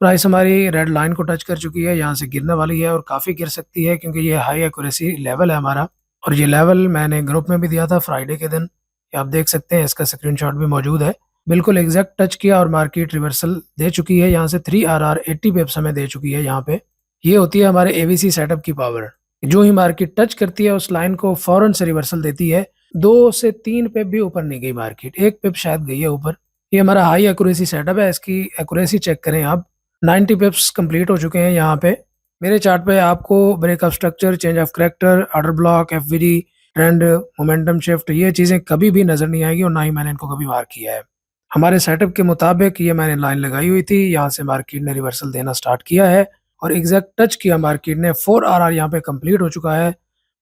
Price हमारी red line को touch कर चुकी है, यहाँ से गिरने वाली है और काफ़ी गिर सकती है क्योंकि ये हाई एक्यूरेसी लेवल है हमारा। और ये लेवल मैंने ग्रुप में भी दिया था फ्राइडे के दिन, ये आप देख सकते हैं, इसका स्क्रीनशॉट भी मौजूद है। बिल्कुल एग्जैक्ट टच किया और मार्केट रिवर्सल दे चुकी है, यहाँ से 3 RR 80 पिप्स हमें दे चुकी है यहाँ पे। ये होती है हमारे एवीसी सेटअप की पावर। जो ही मार्केट टच करती है उस लाइन को फौरन से रिवर्सल देती है। 2 से 3 पिप भी ऊपर नहीं गई मार्केट, 1 पिप शायद गई है ऊपर। ये हमारा हाई एक्यूरेसी सेटअप है, इसकी एक्यूरेसी चेक करें आप। 90 पिप्स कंप्लीट हो चुके हैं यहाँ पे। मेरे चार्ट पे आपको breakup structure, change of character, order block, FVD, trend, momentum shift, ये चीज़ें कभी भी नज़र नहीं आएगी और ना ही मैंने इनको कभी मार्क किया है। हमारे सेटअप के मुताबिक ये मैंने लाइन लगाई हुई थी, यहाँ से मार्केट ने रिवर्सल देना स्टार्ट किया है और एग्जैक्ट टच किया मार्केट ने। 4 RR यहाँ पे कंप्लीट हो चुका है।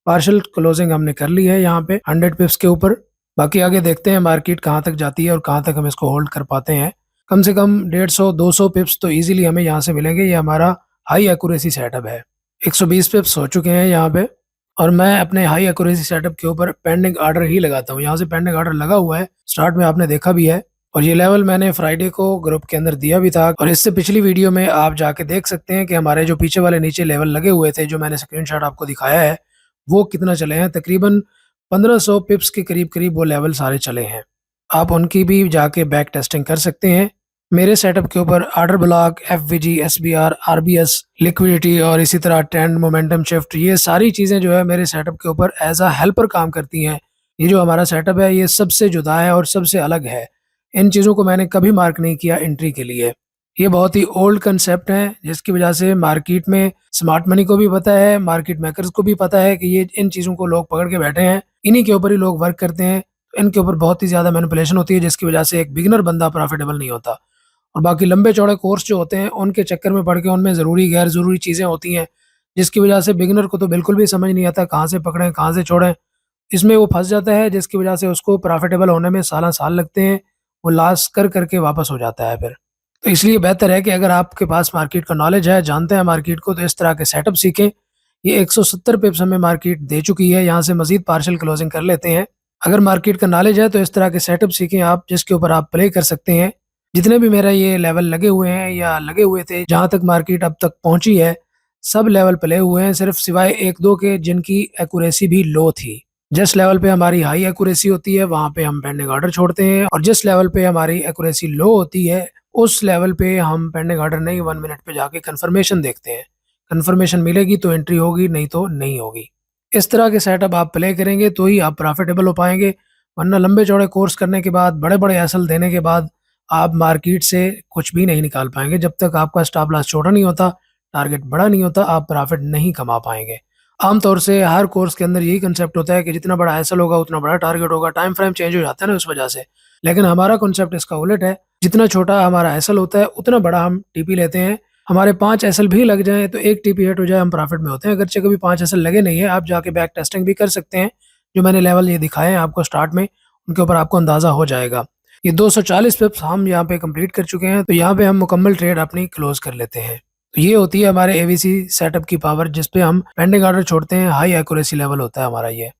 पार्शियल क्लोजिंग हमने कर ली है यहाँ पे 100 पिप्स के ऊपर। बाकी आगे देखते हैं मार्केट कहाँ तक जाती है और कहाँ तक हम इसको होल्ड कर पाते हैं। कम से कम 150-200 पिप्स तो इजीली हमें यहाँ से मिलेंगे। ये हमारा हाई एक्यूरेसी सेटअप है। 120 पिप्स हो चुके हैं यहाँ पे और मैं अपने हाई एक्यूरेसी सेटअप के ऊपर पेंडिंग ऑर्डर ही लगाता हूँ। यहाँ से पेंडिंग ऑर्डर लगा हुआ है, स्टार्ट में आपने देखा भी है। और ये लेवल मैंने फ्राइडे को ग्रुप के अंदर दिया भी था और इससे पिछली वीडियो में आप जाके देख सकते हैं कि हमारे जो पीछे वाले नीचे लेवल लगे हुए थे, जो मैंने स्क्रीनशॉट आपको दिखाया है, वो कितना चले हैं। तकरीबन 1500 पिप्स के करीब करीब वो लेवल सारे चले हैं। आप उनकी भी जाके बैक टेस्टिंग कर सकते हैं। मेरे सेटअप के ऊपर order block, FVG, SBR, RBS, liquidity और इसी तरह ट्रेंड, मोमेंटम शिफ्ट, ये सारी चीज़ें जो है मेरे सेटअप के ऊपर एज अ हेल्पर काम करती हैं। ये जो हमारा सेटअप है ये सबसे जुदा है और सबसे अलग है। इन चीज़ों को मैंने कभी मार्क नहीं किया एंट्री के लिए। ये बहुत ही ओल्ड कंसेप्ट है जिसकी वजह से मार्केट में स्मार्ट मनी को भी पता है, मार्केट मेकर्स को भी पता है कि ये इन चीज़ों को लोग पकड़ के बैठे हैं, इन्हीं के ऊपर ही लोग वर्क करते हैं। तो इनके ऊपर बहुत ही ज़्यादा मैनिपुलेशन होती है जिसकी वजह से एक बिगिनर बंदा प्रॉफिटेबल नहीं होता। और बाकी लंबे चौड़े कोर्स जो होते हैं उनके चक्कर में पड़ के उनमें ज़रूरी गैर ज़रूरी चीज़ें होती हैं जिसकी वजह से बिगिनर को तो बिल्कुल भी समझ नहीं आता कहाँ से पकड़ें कहाँ से छोड़ें। इसमें वो फंस जाता है जिसकी वजह से उसको प्रॉफिटेबल होने में साल साल लगते हैं। वो लॉस कर करके वापस हो जाता है फिर। तो इसलिए बेहतर है कि अगर आपके पास मार्केट का नॉलेज है, जानते हैं मार्केट को, तो इस तरह के सेटअप सीखें। ये 170 पिप्स हमें मार्केट दे चुकी है, यहाँ से मजीद पार्शियल क्लोजिंग कर लेते हैं। अगर मार्केट का नॉलेज है तो इस तरह के सेटअप सीखें आप जिसके ऊपर आप प्ले कर सकते हैं। जितने भी मेरा ये लेवल लगे हुए हैं या लगे हुए थे, जहाँ तक मार्केट अब तक पहुंची है, सब लेवल प्ले हुए हैं, सिर्फ सिवाय 1-2 के जिनकी एक्यूरेसी भी लो थी। जिस लेवल पे हमारी हाई एक्यूरेसी होती है वहाँ पे हम पेंडिंग ऑर्डर छोड़ते हैं और जिस लेवल पे हमारी एक्यूरेसी लो होती है उस लेवल पे हम पेंडिंग ऑर्डर नहीं, 1 मिनट पे जाके कंफर्मेशन देखते हैं। कंफर्मेशन मिलेगी तो एंट्री होगी, नहीं तो नहीं होगी। इस तरह के सेटअप आप प्ले करेंगे तो ही आप प्रॉफिटेबल हो पाएंगे, वरना लंबे चौड़े कोर्स करने के बाद, बड़े बड़े एसल देने के बाद आप मार्केट से कुछ भी नहीं निकाल पाएंगे। जब तक आपका स्टॉप लॉस छोटा नहीं होता, टारगेट बड़ा नहीं होता, आप प्रॉफिट नहीं कमा पाएंगे। आमतौर से हर कोर्स के अंदर यही कंसेप्ट होता है कि जितना बड़ा एसल होगा उतना बड़ा टारगेट होगा, टाइम फ्रेम चेंज हो जाता है ना उस वजह से। लेकिन हमारा कॉन्सेप्ट इसका उलट है, जितना छोटा हमारा एसल होता है उतना बड़ा हम टीपी लेते हैं। हमारे 5 एसल भी लग जाएं तो एक टीपी हिट हो जाए हम प्रॉफिट में होते हैं। अगरचे कभी 5 एसल लगे नहीं है, आप जाके बैक टेस्टिंग भी कर सकते हैं। जो मैंने लेवल ये दिखाए हैं आपको स्टार्ट में, उनके ऊपर आपको अंदाजा हो जाएगा। ये 240 पिप्स हम यहाँ पे कंप्लीट कर चुके हैं, तो यहाँ पे हम मुकम्मल ट्रेड अपनी क्लोज कर लेते हैं। तो ये होती है हमारे एवीसी सेटअप की पावर, जिस पे हम पेंडिंग ऑर्डर छोड़ते हैं। हाई एक्यूरेसी लेवल होता है हमारा ये।